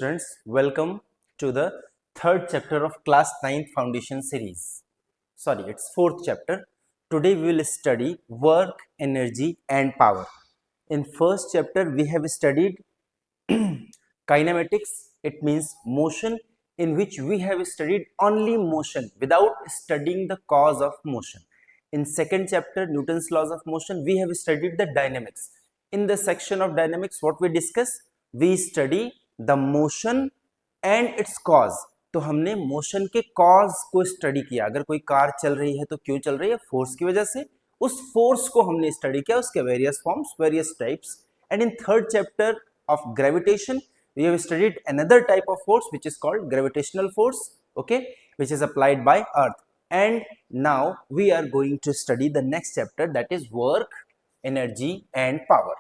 Students, welcome to the third chapter of class 9th foundation series. Sorry, it's fourth chapter. Today we will study work, energy and power. In first chapter we have studied kinematics. It means motion, in which we have studied only motion without studying the cause of motion. In second chapter, Newton's laws of motion, we have studied the dynamics. In the section of dynamics, what we discuss? We study the motion and its cause. तो हमने motion के cause को study किया. अगर कोई car चल रही है तो क्यों चल रही है? फोर्स की वजह से. उस फोर्स को हमने स्टडी किया, उसके various forms, various types. And in third chapter of gravitation we have studied another type of force which is called gravitational force, okay, which is applied by earth. And now we are going to study the next chapter, that is work, energy and power.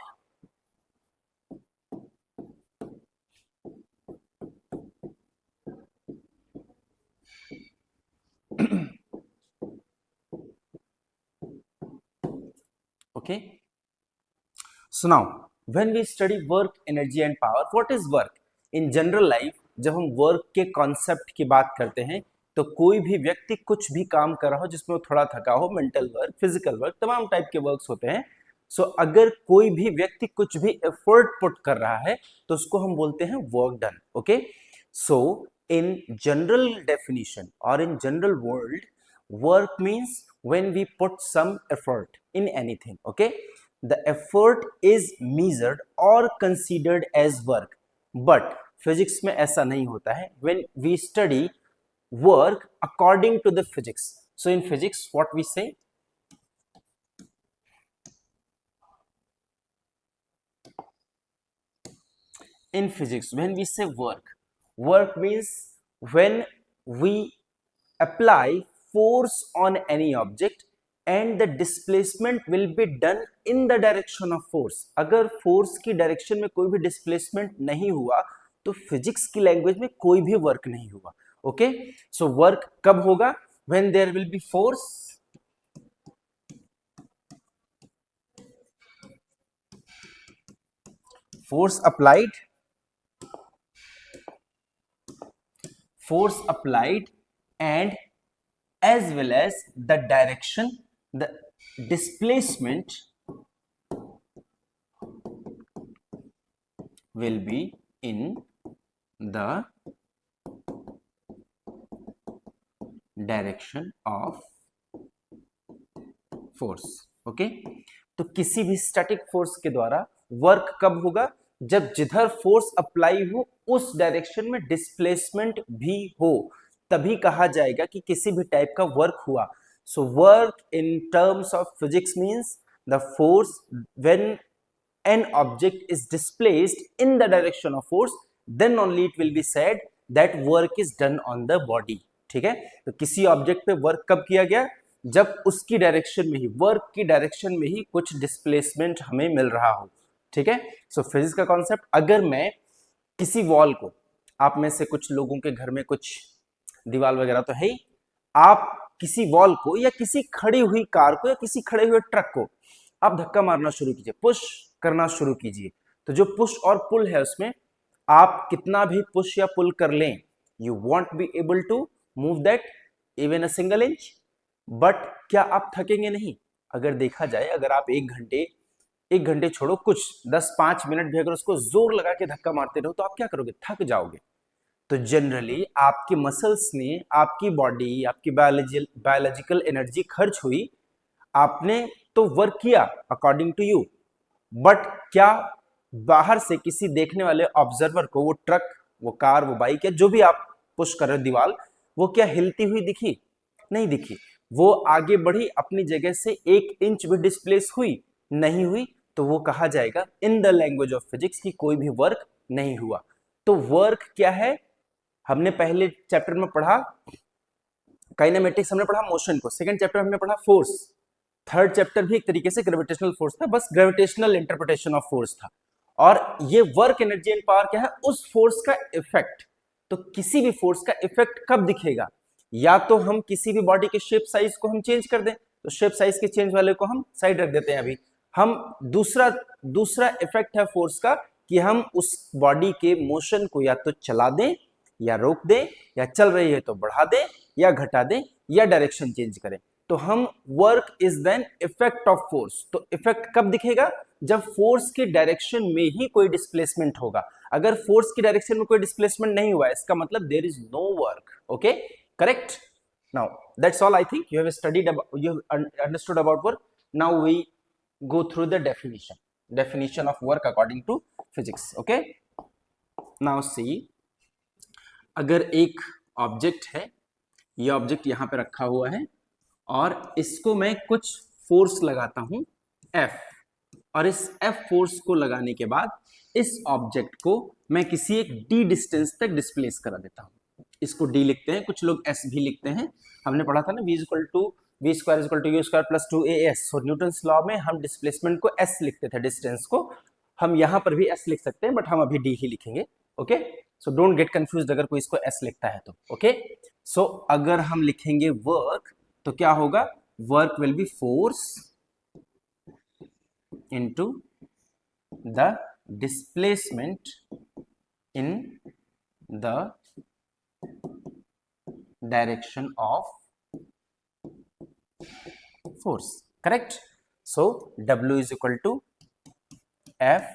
Okay, so now when we study work, energy and power, what is work? In general life, जब हम work के concept की बात करते हैं तो कोई भी व्यक्ति कुछ भी काम कर रहा हो जिसमें वो थोड़ा थका हो, मेंटल वर्क, फिजिकल वर्क, तमाम टाइप के वर्क्स होते हैं. सो अगर कोई भी व्यक्ति कुछ भी एफर्ट पुट कर रहा है तो उसको हम बोलते हैं work done. Okay, so in general definition और in general world, work means when we put some effort in anything. Okay, the effort is measured or considered as work, but physics में ऐसा नहीं होता है. When we study work according to the physics, so in physics what we say, in physics when we say work means when we apply force on any object and the displacement will be done in the direction of force. अगर force की direction में कोई भी displacement नहीं हुआ तो physics की language में कोई भी वर्क नहीं हुआ. ओके, सो वर्क कब होगा? when there will be force, force applied and as well as the direction, the displacement will be in the direction of force. Okay, तो किसी भी स्टैटिक फोर्स के द्वारा वर्क कब होगा? जब जिधर फोर्स अप्लाई हो उस डायरेक्शन में डिस्प्लेसमेंट भी हो, तभी कहा जाएगा कि किसी भी टाइप का वर्क हुआ. So work in terms of physics means the force when an object is displaced in the direction of force, then only it will be said that work is done on the body. ठीक है, तो किसी object पे work कब किया गया? जब उसकी डायरेक्शन में ही, वर्क की डायरेक्शन में ही कुछ डिस्प्लेसमेंट हमें मिल रहा हो. ठीक है, सो फिजिक्स का कॉन्सेप्ट, अगर मैं किसी वॉल को, आप में से कुछ लोगों के घर में कुछ दीवार वगैरह तो है ही, आप किसी वॉल को या किसी खड़ी हुई कार को या किसी खड़े हुए ट्रक को आप धक्का मारना शुरू कीजिए, पुश करना शुरू कीजिए, तो जो पुश और पुल है उसमें आप कितना भी पुश या पुल कर लें, you won't be able to move that even a single inch. But क्या आप थकेंगे? नहीं. अगर देखा जाए, अगर आप एक घंटे छोड़ो, कुछ 10-5 मिनट भी अगर उसको जोर लगा के धक्का मारते रहो तो आप क्या करोगे? थक जाओगे. तो जनरली आपकी मसल्स ने, आपकी बॉडी, आपकी बायोलॉजिकल एनर्जी खर्च हुई, आपने तो वर्क किया अकॉर्डिंग टू यू, बट क्या बाहर से किसी देखने वाले ऑब्जर्वर को वो ट्रक, वो कार, वो बाइक या जो भी आप पुश कर रहे हो दीवार, वो क्या हिलती हुई दिखी? नहीं दिखी. वो आगे बढ़ी, अपनी जगह से 1 इंच भी डिस्प्लेस हुई? नहीं हुई. तो वो कहा जाएगा in the language of physics कि कोई भी वर्क नहीं हुआ. तो वर्क क्या है? हमने पहले चैप्टर में पढ़ा काइनेमेटिक्स, हमने पढ़ा मोशन को. सेकंड चैप्टर हमने पढ़ा फोर्स. थर्ड चैप्टर भी एक तरीके से ग्रेविटेशनल फोर्स था, बस ग्रेविटेशनल इंटरप्रिटेशन ऑफ फोर्स था. और ये वर्क, एनर्जी एंड पावर क्या है? उस फोर्स का इफेक्ट. तो किसी भी फोर्स का इफेक्ट कब दिखेगा? या तो हम किसी भी बॉडी के शेप साइज को हम चेंज कर दें, तो शेप साइज के चेंज वाले को हम साइड रख देते हैं. अभी हम दूसरा इफेक्ट है फोर्स का कि हम उस बॉडी के मोशन को या तो चला दें या रोक दें, या चल रही है तो बढ़ा दें या घटा दें या डायरेक्शन चेंज करें। तो हम work is then effect of force. तो इफेक्ट कब दिखेगा? जब फोर्स के डायरेक्शन में ही कोई डिस्प्लेसमेंट होगा। अगर फोर्स की डायरेक्शन में कोई डिस्प्लेसमेंट नहीं हुआ, इसका मतलब there is no work. Okay, correct? Now that's all. I think you have studied about, you have understood about work. Now we go through the definition of work according to physics. Okay, now see, अगर एक object है, ये object यहाँ पे रखा हुआ है और इसको मैं कुछ फोर्स लगाता हूं F, और इस F फोर्स को लगाने के बाद इस ऑब्जेक्ट को मैं किसी एक d डिस्टेंस तक डिस्प्लेस करा देता हूं। इसको d लिखते हैं, कुछ लोग s भी लिखते हैं। हमने पढ़ा था ना v equal to v square equal to u square plus 2as। और न्यूटन्स लॉ में हम डिस्प्लेसमेंट को s लिखते थे, डिस्टेंस को। हम यहां पर भी s लिख सकते हैं, बट हम अभी d ही लिखेंगे। Okay, so don't get confused अगर कोई इसको s लिखता है तो। ओके, सो अगर हम लिखेंगे वर्क तो क्या होगा? Work will be force into the displacement in the direction of force. Correct? So W is equal to F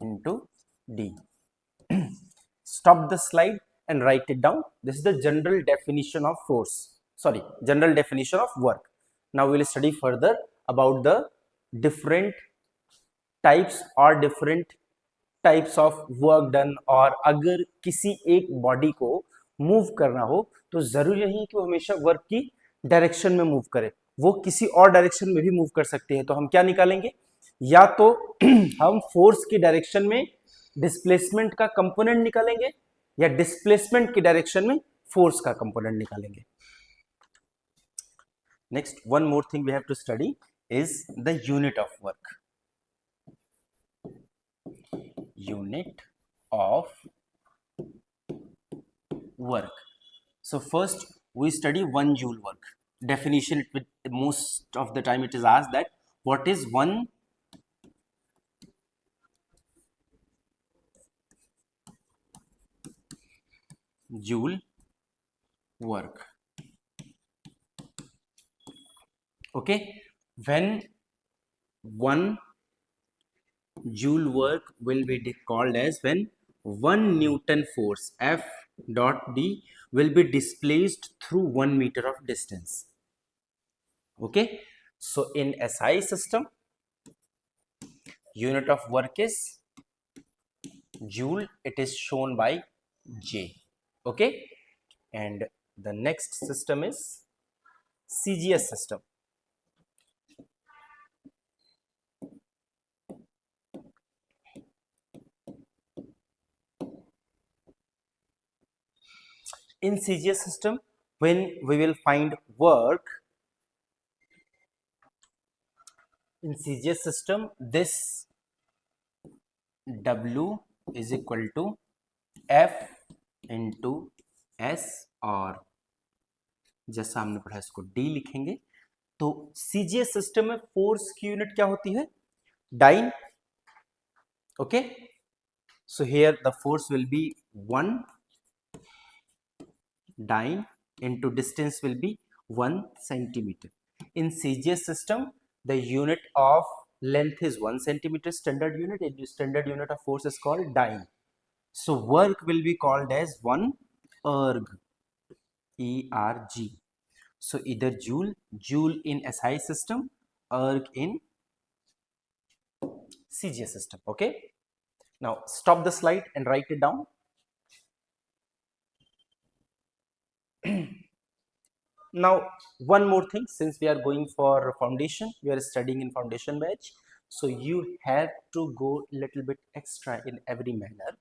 into D. Stop the slide and write it down. This is the general definition of force. Sorry, general definition of work. Now we will study further about the different types और different types of work done. और अगर किसी एक body को move करना हो तो जरूरी नहीं कि वो हमेशा वर्क की डायरेक्शन में मूव करे, वो किसी और डायरेक्शन में भी मूव कर सकती है। तो हम क्या निकालेंगे? या तो हम फोर्स की डायरेक्शन में डिस्प्लेसमेंट का कंपोनेंट निकालेंगे, या डिस्प्लेसमेंट की डायरेक्शन में फोर्स का कंपोनेंट निकालेंगे। Next, one more thing we have to study is the unit of work. Unit of work. So first we study 1 joule work. Definition, most of the time it is asked that what is 1 joule work. Okay, when 1 joule work will be called as when 1 Newton force F dot D will be displaced through 1 meter of distance. Okay, so in SI system, unit of work is joule. It is shown by J. Okay, and the next system is CGS system. In CGS system, when we will find work, in CGS system, this W is equal to F into S, और जैसा हमने पढ़ा इसको D लिखेंगे। तो CGS system में force की unit क्या होती है? Dyne. Okay, so here the force will be 1 dyne into distance will be 1 centimeter. In CGS system, the unit of length is 1 centimeter, standard unit, and the standard unit of force is called dyne. So work will be called as 1 erg, ERG. So either joule in SI system, erg in CGS system. Okay, now stop the slide and write it down. Now one more thing, since we are going for foundation, we are studying in foundation batch, so you have to go little bit extra in every manner.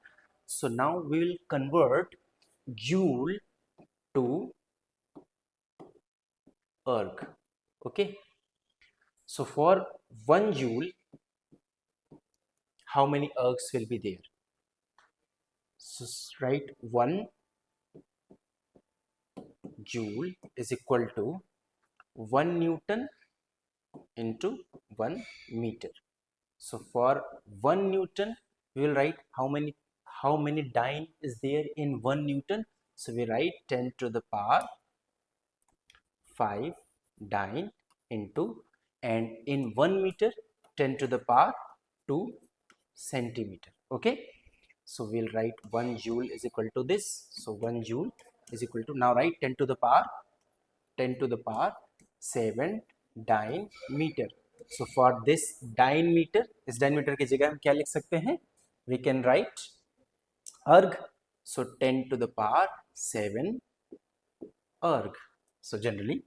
So now we will convert joule to erg. Okay, so for 1 joule, how many ergs will be there? So write 1 joule is equal to 1 Newton into 1 meter. So for 1 Newton we will write how many dyne is there in 1 Newton. So we write 10 to the power 5 dyne into, and in 1 meter 10 to the power 2 centimeter. Okay, so we'll write 1 joule is equal to this. So 1 joule is equal to, now write 10 to the power 7 dyne meter. So for this dyne meter, इस dyne meter की जगह हम क्या लिख सकते हैं? We can write erg. So 10 to the power 7 erg. So generally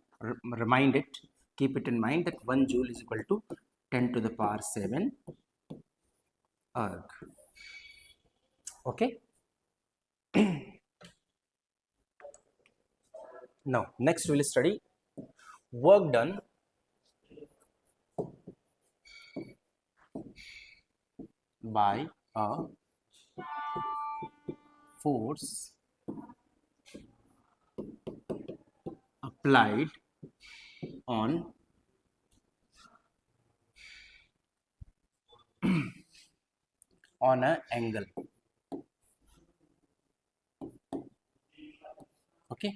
remind it, keep it in mind that 1 joule is equal to 10 to the power 7 erg. Okay. Now next we will study work done by a force applied on an angle. Okay,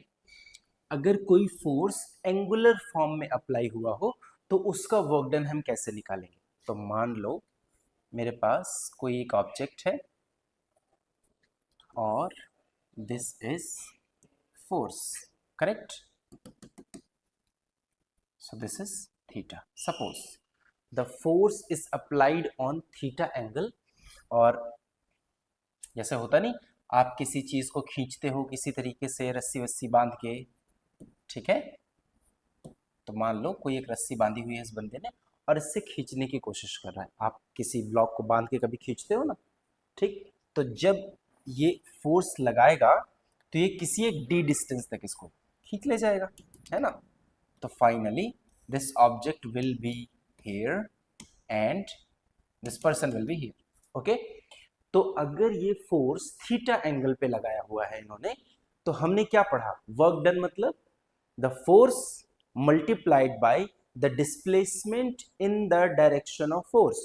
अगर कोई force angular form में apply हुआ हो तो उसका work done हम कैसे निकालेंगे? तो मान लो मेरे पास कोई एक ऑब्जेक्ट है और this is force, correct? So this is theta. Suppose the force is applied on theta angle. और जैसे होता नहीं, आप किसी चीज को खींचते हो किसी तरीके से रस्सी वस्सी बांध के, ठीक है? तो मान लो कोई एक रस्सी बांधी हुई है इस बंदे ने और इससे खींचने की कोशिश कर रहा है. आप किसी ब्लॉक को बांध के कभी खींचते हो ना, ठीक? तो जब ये फोर्स लगाएगा तो ये किसी एक डी डिस्टेंस तक इसको खींच ले जाएगा, है ना? तो finally this object will be here and this person will be here. Okay, तो अगर ये फोर्स थीटा एंगल पे लगाया हुआ है इन्होंने, तो हमने क्या पढ़ा? वर्क डन मतलब the force multiplied by the displacement in the direction of force.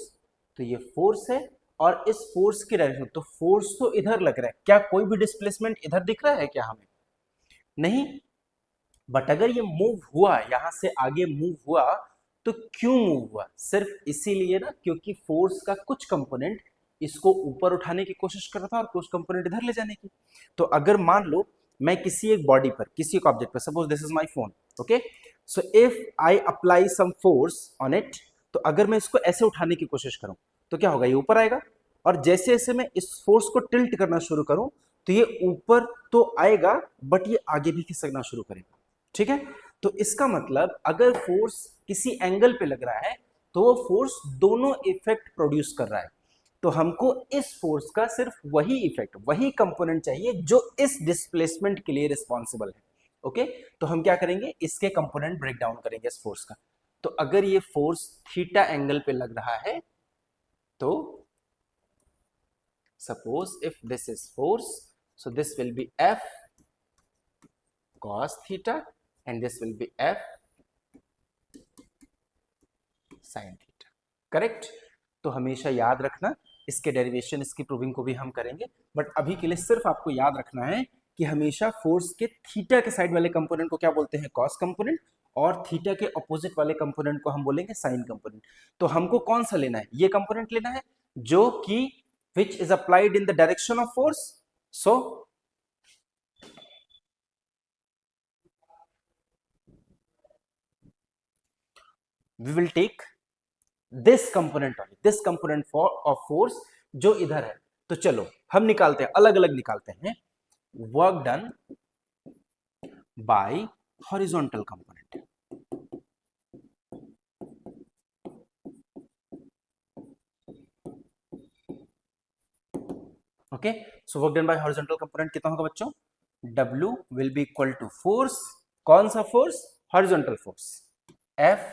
तो ये फोर्स है और इस फोर्स की डायरेक्शन, तो फोर्स तो इधर लग रहा है, क्या कोई भी डिस्प्लेसमेंट इधर दिख रहा है क्या हमें? नहीं. बट अगर ये मूव हुआ, यहां से आगे मूव हुआ, तो क्यों मूव हुआ? सिर्फ इसीलिए ना क्योंकि फोर्स का कुछ कंपोनेंट इसको ऊपर उठाने की कोशिश कर रहा था और कुछ कंपोनेंट इधर ले जाने की. तो अगर मान लो मैं किसी एक बॉडी पर, किसी एक ऑब्जेक्ट पर, suppose this is my phone, okay, so if I apply some force on it, तो अगर मैं इसको ऐसे उठाने की कोशिश करूं तो क्या होगा? ये ऊपर आएगा. और जैसे जैसे मैं इस फोर्स को टिल्ट करना शुरू करूं तो ये ऊपर तो आएगा बट ये आगे भी खिसकना शुरू करेगा. ठीक है? तो इसका मतलब अगर फोर्स किसी एंगल पे लग रहा है तो वो फोर्स दोनों इफेक्ट प्रोड्यूस कर रहा है. तो हमको इस फोर्स का सिर्फ वही इफेक्ट, वही कंपोनेंट चाहिए जो इस डिस्प्लेसमेंट के लिए रिस्पॉन्सिबल है. ओके, तो हम क्या करेंगे? इसके कंपोनेंट ब्रेक डाउन करेंगे इस फोर्स का. तो अगर ये फोर्स थीटा एंगल पे लग रहा है तो suppose if this is force, so this will B F cos theta and this will be f sin theta. Correct? तो हमेशा याद रखना, इसके डेरिवेशन, इसकी प्रूविंग को भी हम करेंगे, बट अभी के लिए सिर्फ आपको याद रखना है कि हमेशा फोर्स के थीटा के साइड वाले कंपोनेंट को क्या बोलते हैं? Cos component. और थीटा के ऑपोजिट वाले कंपोनेंट को हम बोलेंगे साइन कंपोनेंट. तो हमको कौन सा लेना है? ये कंपोनेंट लेना है जो कि which is applied in the direction of force. So we will take this component only, this component of force जो इधर है. तो चलो हम निकालते हैं, अलग अलग निकालते हैं. Work done by horizontal component. Okay, so work done by horizontal component कितना होगा बच्चों? W will be equal to force. कौन सा फोर्स? Horizontal force. F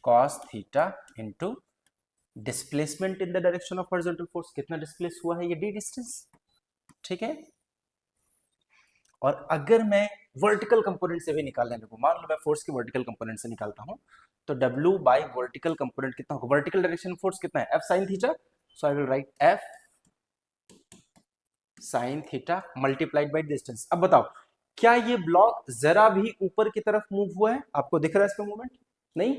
cos theta into displacement in the direction of horizontal force. कितना displace हुआ है? ये डी डिस्टेंस. ठीक है? और अगर मैं वर्टिकल कंपोनेंट से भी निकालने लगूं, मान लो मैं फोर्स के वर्टिकल कंपोनेंट से निकालता हूं, तो W बाय वर्टिकल कंपोनेंट कितना होगा? वर्टिकल डायरेक्शन फोर्स कितना है? F sin theta. So I will write F sine theta multiplied by distance. अब बताओ क्या ये ब्लॉक जरा भी ऊपर की तरफ मूव हुआ है? आपको दिख रहा है इसका मूवमेंट? नहीं,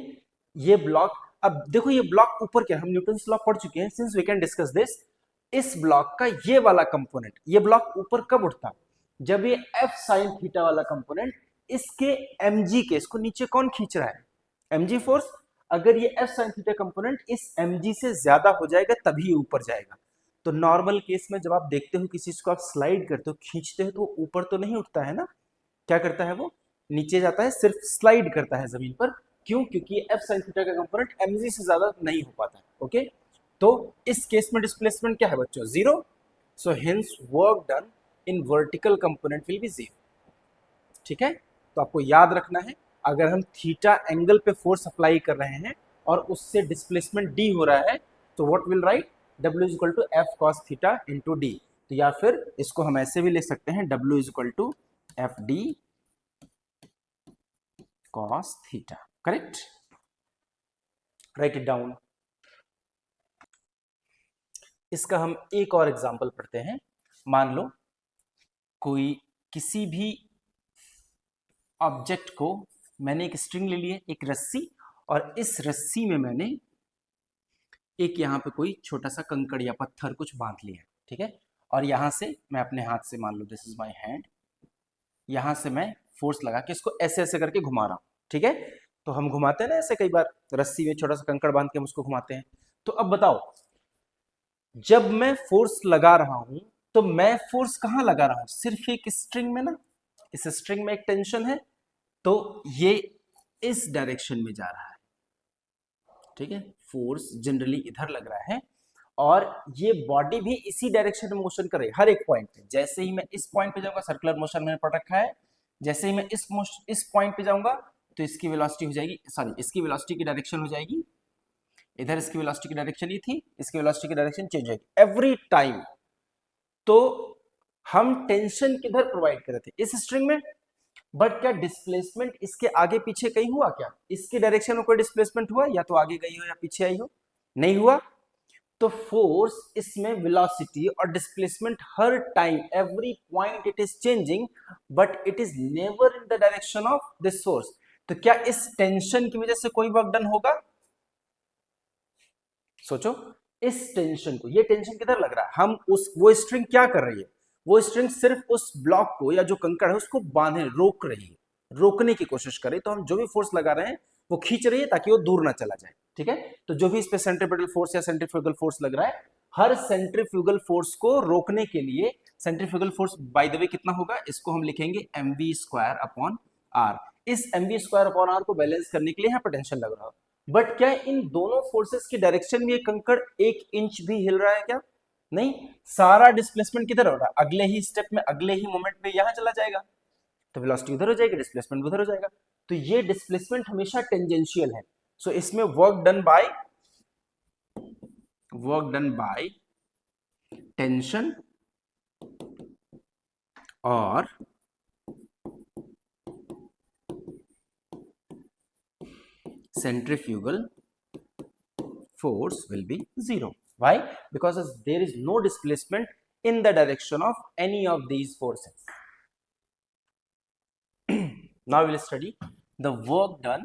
ये ब्लॉक, अब देखो ये ब्लॉक ऊपर क्या, हम न्यूटन्स लॉ पढ़ चुके हैं, since we can discuss this. इस ब्लॉक का ये वाला कंपोनेंट, ये ब्लॉक ऊपर कब उठता? जब ये एफ साइन थीटा वाला कंपोनेंट इसके mg के, इसको नीचे कौन खींच रहा है? mg force. अगर ये एफ साइन थीटा कंपोनेंट इस mg से ज्यादा हो जाएगा तभी ऊपर जाएगा। तो नॉर्मल केस में जब आप देखते हो किसी चीज को आप स्लाइड करते हो, खींचते हो, तो ऊपर तो नहीं उठता है ना, क्या करता है वो? नीचे जाता है, सिर्फ स्लाइड करता है जमीन पर। क्यों? क्योंकि एफ साइन थीटा का कंपोनेंट mg से ज्यादा नहीं हो पाता है। ओके, तो इस केस में डिस्प्लेसमेंट क्या है बच्चों? Zero. So hence work done in vertical component will be zero. ठीक है, तो आपको याद रखना है, अगर हम थीटा एंगल पे फोर्स अप्लाई कर रहे हैं और उससे डिस्प्लेसमेंट डी हो रहा है, तो what will write? W is equal to F cos theta into D. तो या फिर इसको हम ऐसे भी लिख सकते हैं, W is equal to F D cos theta. Correct, write it down. इसका हम एक और एग्जांपल पढ़ते हैं। मान लो कोई किसी भी ऑब्जेक्ट को, मैंने एक स्ट्रिंग ले ली है, एक रस्सी, और इस रस्सी में मैंने एक यहाँ पे कोई छोटा सा कंकड़ या पत्थर कुछ बांध लिया है। ठीक है, और यहां से मैं अपने हाथ से, मान लो दिस इज माय हैंड, यहां से मैं फोर्स लगा के इसको ऐसे ऐसे करके घुमा रहा हूं। ठीक है, तो हम घुमाते हैं ना ऐसे, कई बार रस्सी में छोटा सा कंकड़ बांध के हम उसको घुमाते हैं। तो अब बताओ, जब मैं फोर्स लगा रहा हूं तो मैं फोर्स कहां लगा रहा हूं? सिर्फ एक स्ट्रिंग में ना, इस स्ट्रिंग में एक टेंशन है, तो ये इस डायरेक्शन में जा रहा है। ठीक है, फोर्स जनरली इधर लग रहा है और ये बॉडी भी इसी डायरेक्शन में मोशन कर रही है हर एक पॉइंट पे। जैसे ही मैं इस पॉइंट पे जाऊंगा, सर्कुलर मोशन मैंने पढ़ रखा है, जैसे ही मैं इस पॉइंट पे जाऊंगा तो इसकी वेलोसिटी हो जाएगी, सॉरी इसकी वेलोसिटी की डायरेक्शन हो जाएगी इधर, इसकी वेलोसिटी की डायरेक्शन ये थी, इसकी वेलोसिटी की डायरेक्शन चेंज हो जाएगी एवरी टाइम। तो हम टेंशन किधर प्रोवाइड कर रहे थे? इस स्ट्रिंग में। बट क्या डिस्प्लेसमेंट इसके आगे पीछे कहीं हुआ क्या? इसकी डायरेक्शन में कोई डिस्प्लेसमेंट हुआ? या तो आगे गई हो या पीछे आई हो, नहीं हुआ। तो फोर्स इसमें वेलोसिटी और displacement her time, every point it is changing, but it is never in the direction of this source. तो क्या इस टेंशन की वजह से कोई वर्क डन होगा? सोचो, इस टेंशन को, ये टेंशन किधर लग रहा है? हम वो स्ट्रिंग क्या कर रही है? वो स्ट्रिंग सिर्फ उस ब्लॉक को या जो कंकड़ है उसको बांधे, रोक रही है, रोकने की कोशिश करे। तो हम जो भी फोर्स लगा रहे हैं वो खींच रही है ताकि वो दूर ना चला जाए। ठीक है, तो जो भी इस पे सेंट्रीपिटल फोर्स या सेंट्रीफ्यूगल फोर्स लग रहा है, हर सेंट्रीफ्यूगल फोर्स को रोकने के लिए, centrifugal force by the way कितना होगा, इसको हम लिखेंगे mv स्क्वायर अपॉन r। इस mv स्क्वायर अपॉन r को बैलेंस करने के लिए यहाँ पोटेंशियल लग रहा है। बट क्या इन दोनों फोर्सेस की डायरेक्शन में ये कंकड़ 1 इंच भी हिल रहा है क्या? नहीं, सारा डिस्प्लेसमेंट किधर हो रहा है? अगले ही स्टेप में, अगले ही मोमेंट में यहां चला जाएगा, तो वेलोसिटी उधर हो जाएगी, डिस्प्लेसमेंट उधर हो जाएगा। तो ये डिस्प्लेसमेंट हमेशा टेंजेंशियल है। सो इसमें वर्क डन बाय टेंशन और centrifugal force will be zero. Why? Because there is no displacement in the direction of any of these forces. Now we will study the work done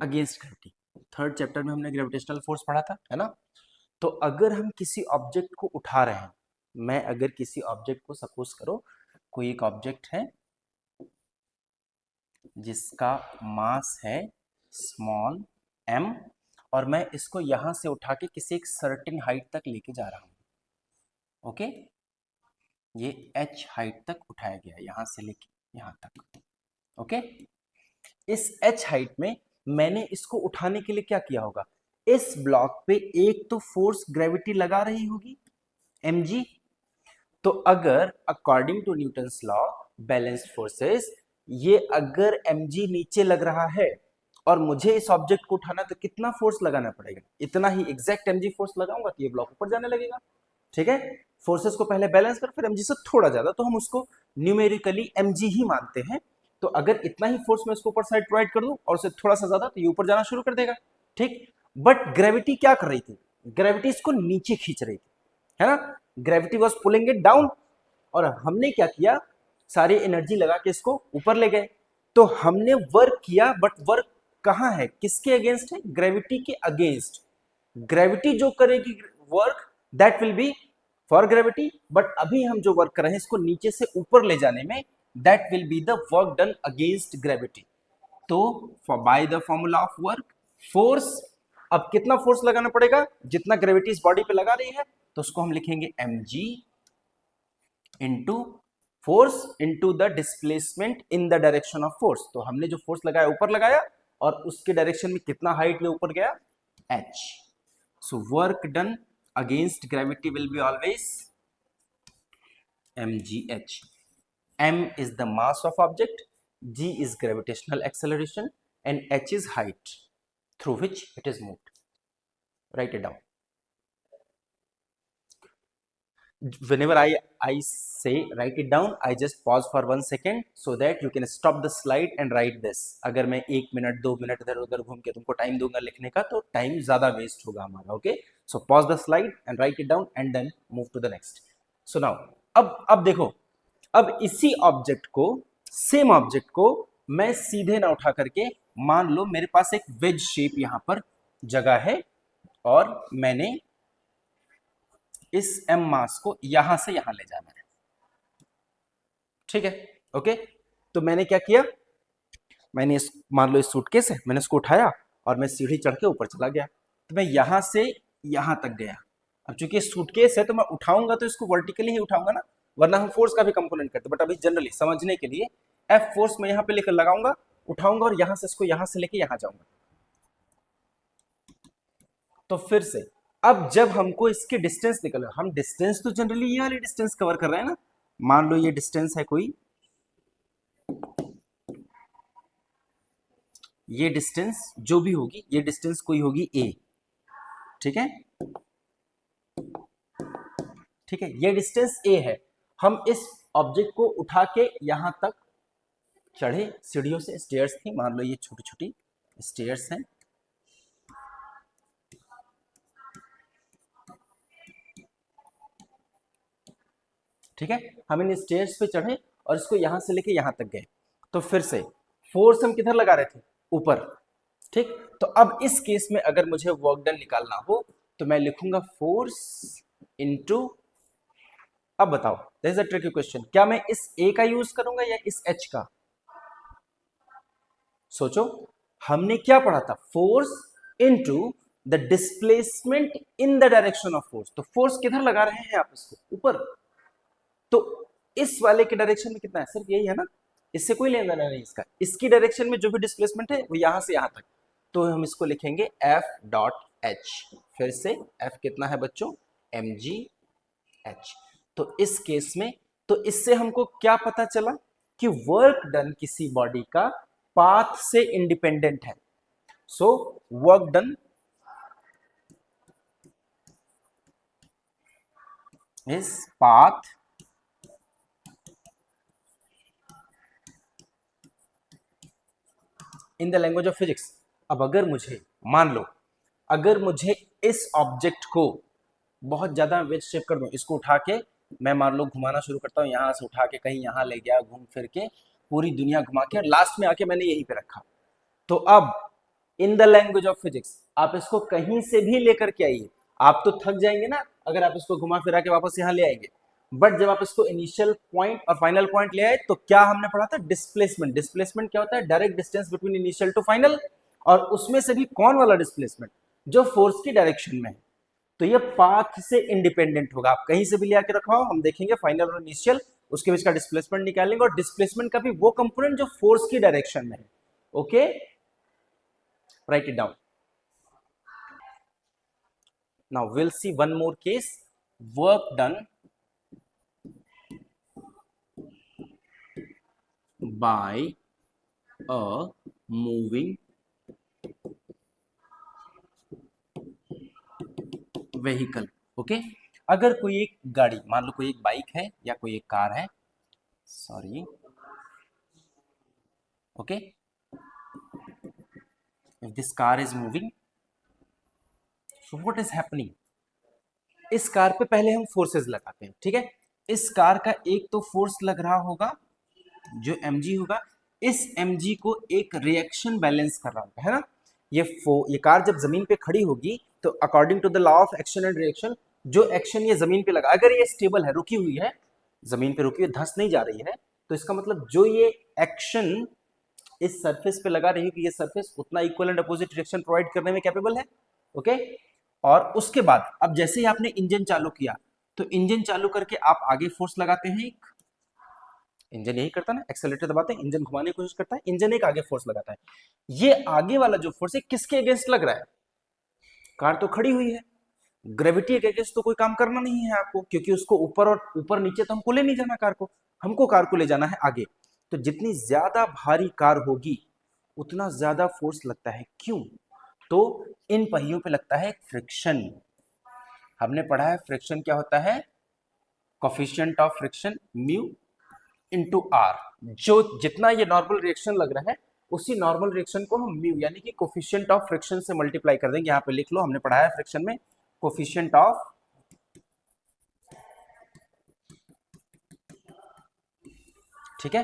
against gravity. Third chapter में हमने gravitational force पढ़ा था, है ना? तो अगर हम किसी ऑब्जेक्ट को उठा रहे हैं, मैं अगर किसी ऑब्जेक्ट को, सपोज करो कोई एक ऑब्जेक्ट है जिसका मास है स्मॉल m, और मैं इसको यहां से उठा के किसी एक सर्टेन हाइट तक लेके जा रहा हूं। ओके, ये h हाइट तक उठाया गया, यहां से लेके यहां तक। ओके, इस h हाइट में मैंने इसको उठाने के लिए क्या किया होगा? इस ब्लॉक पे एक तो फोर्स ग्रेविटी लगा रही होगी mg। तो अगर according to Newton's law balanced forces, ये अगर mg नीचे लग रहा है और मुझे इस ऑब्जेक्ट को उठाना, तो कितना फोर्स लगाना पड़ेगा? इतना ही एग्जैक्ट mg फोर्स लगाऊंगा तो ये ब्लॉक ऊपर जाने लगेगा। ठीक है, फोर्सेस को पहले बैलेंस कर फिर mg से थोड़ा ज्यादा, तो हम उसको न्यूमेरिकली mg ही मानते हैं। तो अगर इतना ही फोर्स मैं इसको ऊपर साइड प्रोवाइड कर दूं और उससे थोड़ा सा ज्यादा, तो ये ऊपर जाना शुरू कर देगा, ठीक। बट ग्रेविटी क्या कर रही थी, ग्रेविटी इसको नीचे खींच रही थी, है ना, gravity was pulling it down, और हमने क्या किया, सारी एनर्जी लगा के इसको ऊपर ले गए। तो हमने वर्क किया, बट वर्क कहां है, किसके अगेंस्ट है, ग्रेविटी के अगेंस्ट। ग्रेविटी जो करेगी work, that will B for gravity, but अभी हम जो वर्क कर रहे हैं इसको नीचे से ऊपर ले जाने में, that will be the work done against gravity. तो by the formula of work, force, अब कितना फोर्स लगाना पड़ेगा, जितना ग्रेविटी इस बॉडी पे लगा रही है, तो उसको हम लिखेंगे mg into force into the displacement in the direction of force. तो हमने जो फोर्स लगाया ऊपर लगाया, और उसके डायरेक्शन में कितना हाइट में ऊपर गया, h। So work done against gravity will be always mgh। m is the mass of object, g is gravitational acceleration, and h is height through which it is moved. Write it down. Whenever I say write it down, I just pause for 1 second so that you can stop the slide and write this. अगर मैं 1 minute 2 minute इधर उधर घूम के तुमको time दूंगा लिखने का, तो टाइम ज्यादा वेस्ट होगा हमारा, okay. So pause the slide and write it down and then move to the next. So now अब देखो, अब इसी ऑब्जेक्ट को, सेम ऑब्जेक्ट को मैं सीधे ना उठा करके, मान लो मेरे पास एक वेज शेप यहां पर जगह है, और मैंने इस m मास को यहां से यहां ले जाना है, ठीक है, ओके। तो मैंने क्या किया, मैंने इस, मान लो इस सूटकेस है, मैंने इसको उठाया और मैं सीढ़ी चढ़ के ऊपर चला गया, तो मैं यहां से यहां तक गया। अब चूंकि सूटकेस है तो मैं उठाऊंगा तो इसको वर्टिकली ही उठाऊंगा ना, वरना हम फोर्स का भी कंपोनेंट करते, बट अभी जनरली समझने के लिए F फोर्स मैं यहां पे लेकर लगाऊंगा, उठाऊंगा और यहां से इसको यहां से लेके यहां जाऊंगा। तो फिर से अब जब हमको इसके डिस्टेंस निकल, हम डिस्टेंस तो जनरली ये वाली डिस्टेंस कवर कर रहे हैं ना, मान लो ये डिस्टेंस है कोई, ये डिस्टेंस जो भी होगी, ये डिस्टेंस कोई होगी a, ठीक है, ठीक है, ये डिस्टेंस a है। हम इस ऑब्जेक्ट को उठा के यहां तक चढ़े, सीढ़ियों से, स्टेयर्स थी, मान लो ये छोटी छोटी स्टेयर्स हैं, ठीक है, हम इन स्टेयर्स पे चढ़े और इसको यहां से लेके यहां तक गए। तो फिर से फोर्स हम किधर लगा रहे थे, ऊपर, ठीक। तो अब इस केस में अगर मुझे वर्क डन निकालना हो, तो मैं लिखूंगा फोर्स इनटू, अब बताओ, this is a tricky question, क्या मैं इस A का यूज करूंगा या इस H का, सोचो। हमने क्या पढ़ा था, force into the displacement in the direction of force. तो फोर्स किधर लगा रहे हैं आप, इसको ऊपर, तो इस वाले के डायरेक्शन में कितना है, सिर्फ यही है ना, इससे कोई लेना देना नहीं इसका, इसकी डायरेक्शन में जो भी डिस्प्लेसमेंट है वो यहां से यहां तक, तो हम इसको लिखेंगे F डॉट H। फिर से F कितना है बच्चों, mgh। तो इस केस में, तो इससे हमको क्या पता चला कि वर्क डन किसी बॉडी का पाथ से इंडिपेंडेंट है। सो work done is path in the language of physics. अब अगर मुझे, मान लो अगर मुझे इस ऑब्जेक्ट को बहुत ज्यादा वेज शेप कर दूं, इसको उठा के मैं मान लो घुमाना शुरू करता हूँ, यहां से उठा के कहीं यहां ले गया, घूम फिर के पूरी दुनिया घुमा के लास्ट में आके मैंने यहीं पे रखा, तो अब in the language of physics आप इसको कहीं से भी लेकर के आइए, आप तो थक जाएंगे ना अगर आप इसको घुमा फिरा के वापस यहां ले आएंगे, बट जब आप इसको इनिशियल पॉइंट और फाइनल पॉइंट ले आए, तो क्या हमने पढ़ा था, डिस्प्लेसमेंट। डिस्प्लेसमेंट क्या होता है, direct distance between initial to final, और उसमें से भी कौन वाला डिस्प्लेसमेंट, जो फोर्स की डायरेक्शन में है। तो ये पाथ से इंडिपेंडेंट होगा, आप कहीं से भी ले आके रखवाओ, हम देखेंगे फाइनल और इनिशियल, उसके बीच का डिस्प्लेसमेंट निकालेंगे, और डिस्प्लेसमेंट का भी वो कंपोनेंट जो फोर्स की डायरेक्शन में है, okay. Write it down. Now we'll see one more case. Work done by a moving vehicle. Okay. अगर कोई एक गाड़ी, मान लो कोई एक बाइक है या कोई एक कार है, sorry, okay, if this car is moving, so what is happening? इस कार पे पहले हम फोर्सेस लगाते हैं, ठीक है। इस कार का एक तो फोर्स लग रहा होगा जो mg होगा, इस mg को एक रिएक्शन बैलेंस कर रहा होगा, है ना। ये कार जब जमीन पे खड़ी होगी तो according to the law of action and reaction, जो एक्शन ये जमीन पे लगा, अगर ये स्टेबल है, रुकी हुई है, जमीन पे रुकी हुई, धंस नहीं जा रही है, तो इसका मतलब जो ये एक्शन इस सरफेस पे लगा रही है कि ये सरफेस उतना equal and opposite reaction provide करने में कैपेबल है, ओके। और उसके बाद अब जैसे ही आपने इंजन चालू किया, तो इंजन चालू करके आप आगे फोर्स लगाते हैं, एक इंजन यही करता है ना, एक्सेलरेटर दबाते हैं, इंजन घुमाने की कोशिश करता है, इंजन एक आगे फोर्स लगाता है। ये आगे वाला जो फोर्स है किसके अगेंस्ट लग रहा है? कार तो खड़ी हुई है, ग्रेविटी के अगेंस्ट तो कोई काम करना नहीं है आपको, क्योंकि उसको ऊपर और ऊपर नीचे तो हमको ले नहीं जाना कार को, हमको कार को ले जाना है आगे। तो जितनी ज्यादा भारी कार होगी उतना ज्यादा फोर्स लगता है, क्यों? तो इन पहियों पे लगता है फ्रिक्शन। हमने पढ़ा है फ्रिक्शन क्या होता है, coefficient of friction mu into R. जो जितना ये नॉर्मल रिएक्शन लग रहा है, उसी नॉर्मल रिएक्शन को हम म्यू यानी कि कोफिशिएंट ऑफ फ्रिक्शन से मल्टीप्लाई कर देंगे। यहां पे लिख लो, हमने पढ़ा है फ्रिक्शन में कोफिशिएंट ऑफ, ठीक है।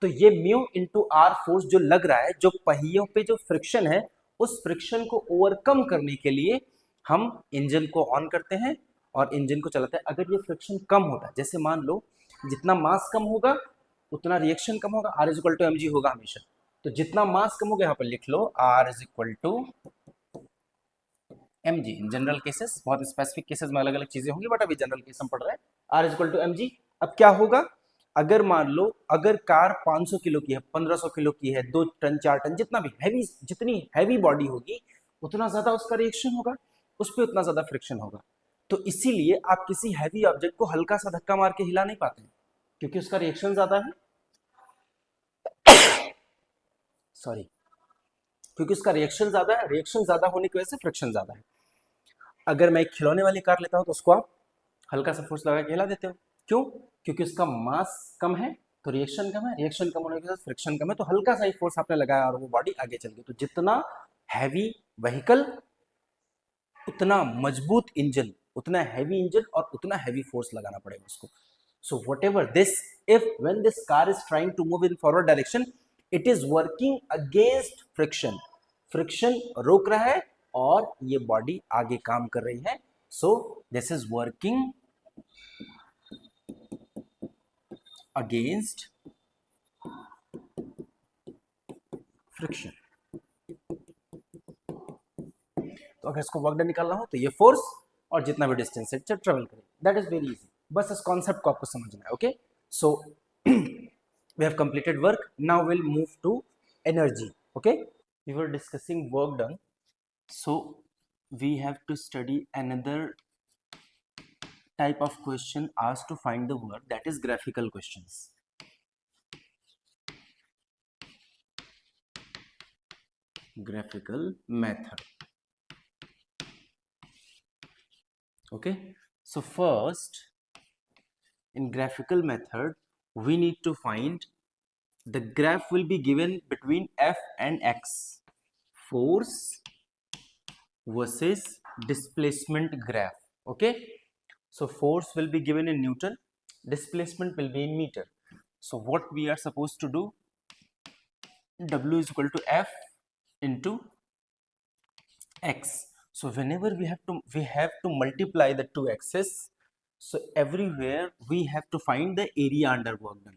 तो ये म्यू इंटू आर फोर्स जो लग रहा है, जो पहियों पे जो फ्रिक्शन है, उस फ्रिक्शन को ओवरकम करने के लिए हम इंजन को ऑन करते हैं और इंजन को चलाते हैं। अगर ये फ्रिक्शन कम होता है, जैसे मान लो जितना मास कम होगा उतना रिएक्शन कम होगा, R is equal to mg होगा हमेशा। तो जितना मास कम होगा, यहाँ पर लिख लो R is equal to mg। In general cases, बहुत स्पेसिफिक केसेस में अलग अलग चीजें होंगी, बट अभी जनरल केस हम पढ़ रहे हैं, R is equal to mg। अब क्या होगा, अगर मान लो अगर कार 500 किलो की है, 1500 किलो की है, 2 टन 4 टन, जितना भी हैवी, जितनी हैवी बॉडी होगी उतना ज्यादा उसका रिएक्शन होगा, उस पर उतना ज्यादा फ्रिक्शन होगा। तो इसीलिए आप किसी हैवी ऑब्जेक्ट को हल्का सा धक्का मार के हिला नहीं पाते, क्योंकि उसका रिएक्शन ज्यादा है, सॉरी, क्योंकि उसका रिएक्शन ज्यादा है, रिएक्शन ज्यादा होने की वजह से फ्रिक्शन ज्यादा है। अगर मैं एक खिलौने वाली कार लेता हूं तो उसको आप हल्का सा फोर्स लगा के हिला देते हो, क्यों? क्योंकि उसका मास कम है तो रिएक्शन कम है, रिएक्शन कम होने के साथ फ्रिक्शन कम है, तो हल्का सा ही फोर्स आपने लगाया और वो बॉडी आगे चल गई। तो जितना हैवी व्हीकल उतना मजबूत इंजन, उतना हैवी इंजन और उतना हैवी फोर्स लगाना पड़ेगा उसको। So whatever this, if when this car is trying to move in forward direction, it is working against friction. Friction रोक रहा है और ये बॉडी आगे काम कर रही है। So this is working against friction. तो अगर इसको वर्क डन निकालना हो तो ये फोर्स और जितना भी डिस्टेंस है ट्रेवल करें, दैट इज वेरी इजी। बस इस कॉन्सेप्ट को आपको समझना है, okay. So we have completed work, now we'll move to energy, okay। We were discussing work done, so we have to study another type of question asked to find the work, that is graphical questions। graphical method, okay। So first, in graphical method we need to find the graph will be given between F and X, force versus displacement graph, okay। So force will be given in Newton, displacement will be in meter। So what we are supposed to do, W is equal to F into X। So whenever we have to multiply the two x's, so everywhere we have to find the area under work done,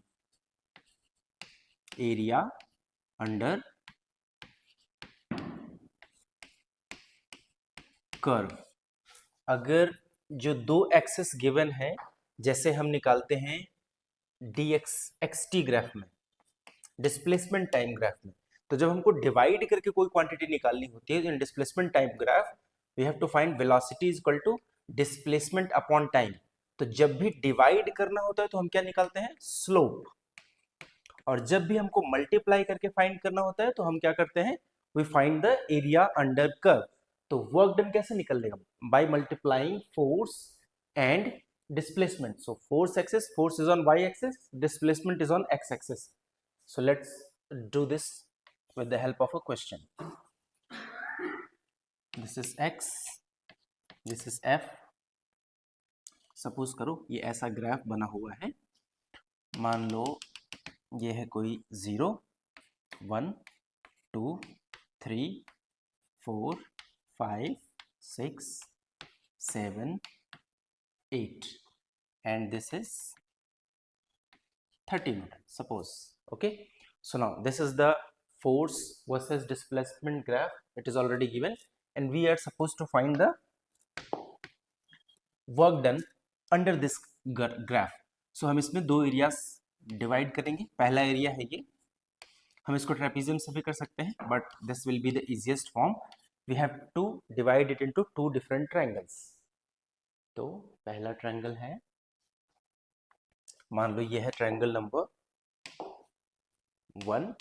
area under curve. अगर जो दो access given है, जैसे हम निकालते हैं dx xt graph में, displacement time graph में, तो जब हमको डिवाइड करके कोई क्वांटिटी निकालनी होती है in displacement time graph, we have to find velocity is equal to displacement upon time. तो जब भी डिवाइड करना होता है तो हम क्या निकालते हैं, स्लोप। और जब भी हमको मल्टीप्लाई करके फाइंड करना होता है तो हम क्या करते हैं, we find the area under curve. तो वर्क डन कैसे निकलेगा, by multiplying force and displacement. So force axis, force is on y axis, displacement is on x axis. So let's do this with the help of a question. This is x, this is f. Suppose करो ये ऐसा graph बना हुआ है, मान लो ये है कोई 0 1 2 3 4 5 6 7 8 and this is 30 Newton, suppose. Okay, so now this is the force versus displacement graph. It is already given and we are supposed to find the work done under this graph. So हम इसमें दो areas divide करेंगे. पहला area है ये, हम इसको trapezium से भी कर सकते हैं but this will be the easiest form. We have to divide it into two different triangles. तो पहला ट्रायंगल है, मान लो ये है ट्रायंगल नंबर 1,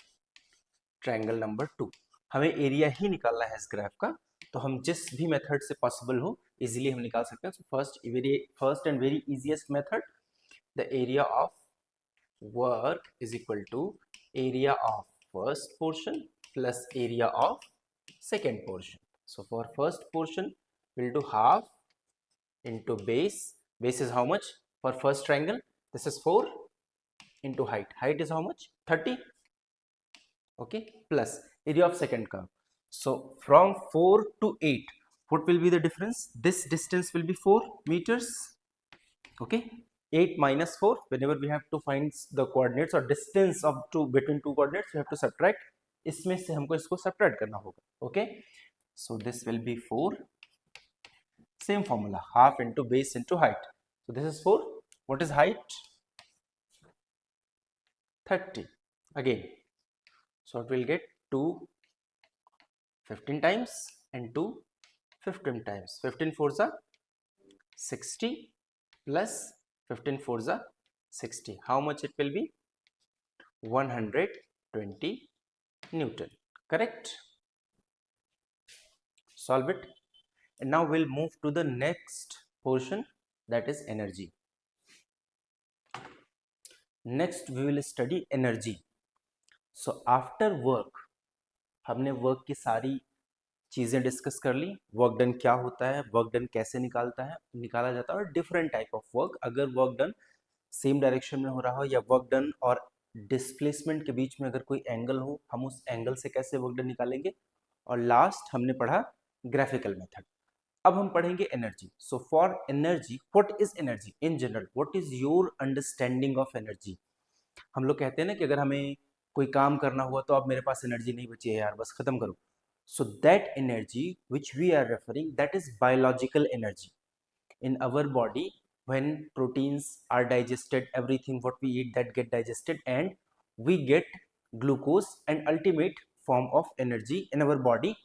ट्रायंगल नंबर 2. हमें एरिया ही निकालना है इस ग्राफ का, तो हम जिस भी मेथड से पॉसिबल हो इजीली हम निकाल सकते हैं. So first and very easiest method, the area of work is equal to area of first portion plus area of second portion. So for first portion we'll do half into base. Base is how much for first triangle? This is 4 into height. Height is how much? 30. Okay, plus area of second curve. So from 4 to 8, what will be the difference? This distance will be 4 meters. Okay, 8 minus 4, whenever we have to find the coordinates or distance of between two coordinates, we have to subtract. इसमें से हमको इसको subtract करना होगा. Okay, so this will B 4. Same formula, half into base into height. So this is 4. What is height? 30. Again, so it will get 2 15 times and 2 15 times. 15 4 जा 60 plus 15 4 जा 60. How much it will B? 120 Newton. Correct? Solve it. And now we'll move to the next portion, that is energy. Next we will study energy. So after work, हमने work की सारी चीज़ें discuss कर ली. Work done क्या होता है, work done कैसे निकाला जाता है, और डिफरेंट टाइप ऑफ वर्क. अगर वर्क डन सेम डायरेक्शन में हो रहा हो या वर्क डन और डिस्प्लेसमेंट के बीच में अगर कोई एंगल हो, हम उस एंगल से कैसे वर्क डन निकालेंगे. और लास्ट हमने पढ़ा ग्राफिकल मेथड. अब हम पढ़ेंगे energy. So for energy, what is energy in general? What is your understanding of energy? हम लोग कहते हैं ना कि अगर हमें कोई काम करना हुआ तो अब मेरे पास एनर्जी नहीं बची है यार, बस खत्म करो. So that energy which we are referring, that is biological energy. in our body, when proteins are digested, everything what we eat that get digested and we get glucose and ultimate form of energy in our body,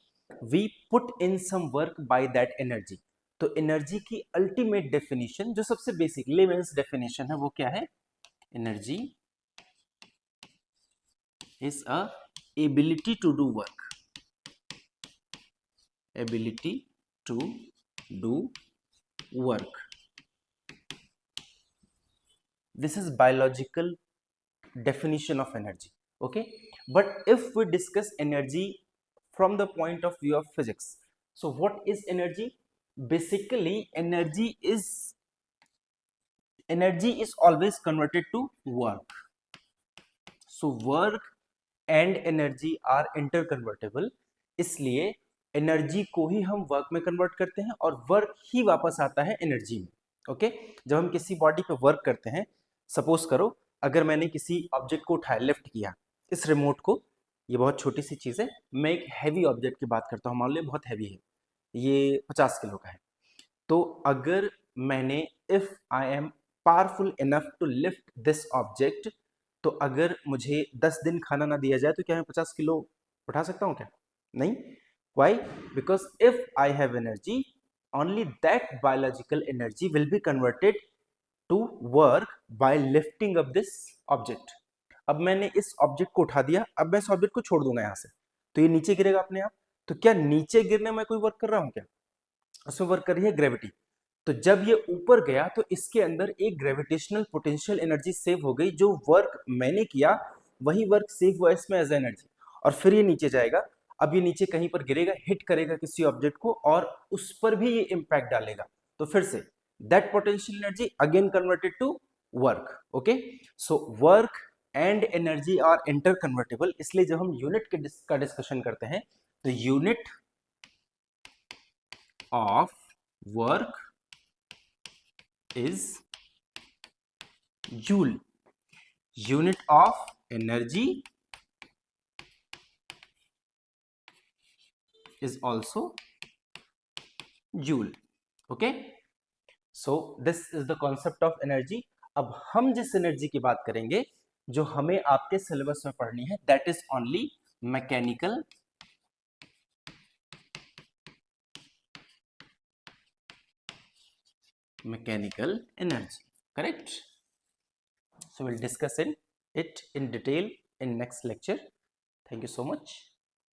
we put in some work by that energy. तो energy की ultimate definition, जो सबसे basic layman's definition है, वो क्या है? Energy is a ability to do work. Ability to do work. This is biological definition of energy. Okay, but if we discuss energy from the point of view of physics, so what is energy? Basically energy is always converted to work. So work and energy are interconvertible. इसलिए energy को ही हम work में convert करते हैं और work ही वापस आता है एनर्जी में. ओके, जब हम किसी बॉडी पे वर्क करते हैं, सपोज करो अगर मैंने किसी ऑब्जेक्ट को उठाया, लिफ्ट किया इस रिमोट को, ये बहुत छोटी सी चीज़ है. मैं एक हैवी ऑब्जेक्ट की बात करता हूँ, मान लो बहुत हैवी है, ये 50 किलो का है. तो अगर मैंने, if I am powerful enough to lift this object, तो अगर मुझे 10 दिन खाना ना दिया जाए तो क्या मैं 50 किलो उठा सकता हूँ क्या? नहीं. Why? Because if I have energy, only that biological energy will be converted to work by lifting up this object. अब मैंने इस ऑब्जेक्ट को उठा दिया, अब मैं इस ऑब्जेक्ट को छोड़ दूंगा यहाँ से, तो ये नीचे गिरेगा अपने आप. तो क्या नीचे गिरने में कोई वर्क कर रहा हूँ क्या? उसमें वर्क कर रही है ग्रेविटी. तो जब ये ऊपर गया तो इसके अंदर एक ग्रेविटेशनल पोटेंशियल एनर्जी सेव हो गई, जो वर्क मैंने किया वही वर्क सेव हुआ इसमें एज एनर्जी, और फिर ये नीचे जाएगा। अब ये नीचे कहीं पर गिरेगा, हिट करेगा किसी ऑब्जेक्ट को और उस पर भी ये इंपैक्ट डालेगा, तो फिर से that potential energy again converted to work. Okay, so work and energy are interconvertible, इसलिए जब हम यूनिट का डिस्कशन करते हैं तो unit of work is joule, unit of energy is also joule. Okay, so this is the concept of energy. अब हम जिस एनर्जी की बात करेंगे जो हमें आपके सिलेबस में पढ़नी है, that is only mechanical energy, correct? So we'll discuss it in detail in next lecture. Thank you so much.